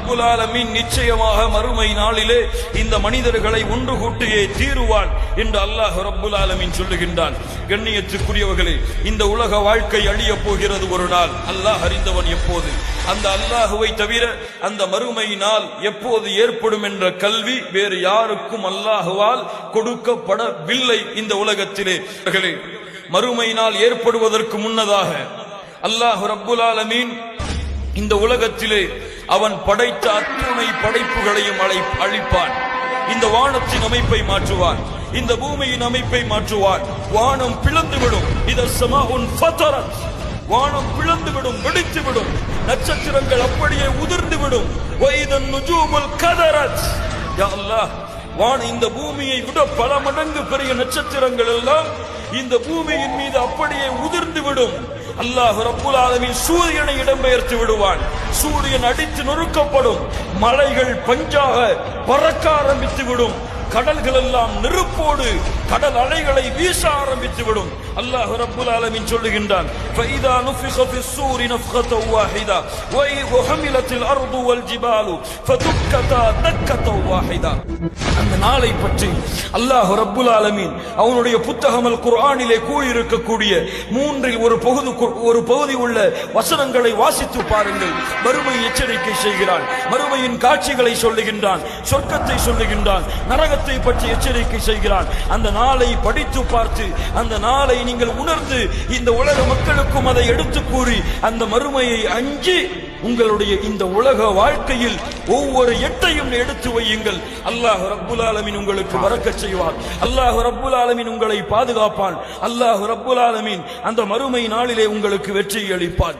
ரப்புல் ஆலமீன் நிச்சயமாக மறுமை நாளிலே இந்த மனிதர்களை ஒன்று கூட்டியே தீருவான் என்று அல்லாஹ் ரப்புல் ஆலமீன் சொல்லுகின்றான். கண்ணியத்துக்குரியவர்களே, இந்த உலக வாழ்க்கை அழிய போகிறது ஒரு நாள். அல்லாஹ் அறிந்தவன் எப்போது. அந்த அல்லாஹுவை தவிர அந்த மறுமை நாள் எப்போது ஏற்படும் என்ற கல்வி வேறு யாருக்கும் அல்லாஹுவால் கொடுக்கப்படவில்லை இந்த உலகத்திலே. மறுமை நாள் ஏற்படுவதற்கு முன்னதாக அல்லாஹ் ரப்புல் ஆலமீன் இந்த உலகத்திலே அவன் படைத்த அத்துணை படைப்புகளையும் அழிப்பான். இந்த வானத்தின் அமைப்பை மாற்றுவான், இந்த பூமியின் அமைப்பை மாற்றுவான். வானம் பிளந்துவிடும். வானம் பிளந்துவிடும், வெடித்துவிடும். நட்சத்திரங்கள் அப்படியே உதிர்ந்துவிடும். இந்த பூமியை விட பல மடங்கு பெரிய நட்சத்திரங்கள் எல்லாம் இந்த பூமியின் மீது அப்படியே உதிர்ந்து விடும். அல்லாஹ் ரப்புல் ஆலமீன் சூரியனை இடம்பெயர்த்து விடுவான். சூரியன் அடித்து நொறுக்கப்படும். மலைகள் பஞ்சாக பறக்க ஆரம்பித்து விடும். கடல்கள் எல்லாம் நெருப்போடு கடல் அலைகளை வீச ஆரம்பித்து விடும். அல்லாஹ் ரப்புல் ஆலமீன் சொல்லுகின்றான், ஃபைதா நுஃபிக ஃபிஸ்ஸூரி நஃப்கத வாஹிதா வஹமிலத்தில் அர்து வல் ஜிபாலு ஃபதுக்கதா தக்கத வாஹிதா. அந்த நாளை பற்றி அல்லாஹ் ரப்புல் ஆலமீன் அவனுடைய புத்தகம் அல் குர்ஆனிலே கூறியிருக்கக்கூடிய மூன்றில் ஒரு பகுதி உள்ள வசனங்களை வாசித்து பாருங்கள். மறுமை எச்சரிக்கை செய்கிறான். மறுமையின் காட்சிகளை சொல்லுகின்றான். சொர்க்கத்தை சொல்லுகின்றான். நரகத்தை பற்றி எச்சரிக்கை செய்கிறான். அந்த நாளை படித்து பார்த்து அந்த நாளை நீங்கள் உணர்ந்து இந்த உலக மக்களுக்கும் அதை எடுத்து கூறி அந்த மறுமையை அஞ்சி உங்களுடைய இந்த உலக வாழ்க்கையில் ஒவ்வொரு எட்டையும் எடுத்து வையுங்கள். அல்லாஹ் ரப்புல் ஆலமீன் உங்களுக்கு பரக்கத் செய்வார். அல்லாஹ் ரப்புல் ஆலமீன் உங்களை பாதுகாப்பான். அல்லாஹ் ரப்புல் ஆலமீன் அந்த மறுமை நாளிலே உங்களுக்கு வெற்றி அளிப்பான்.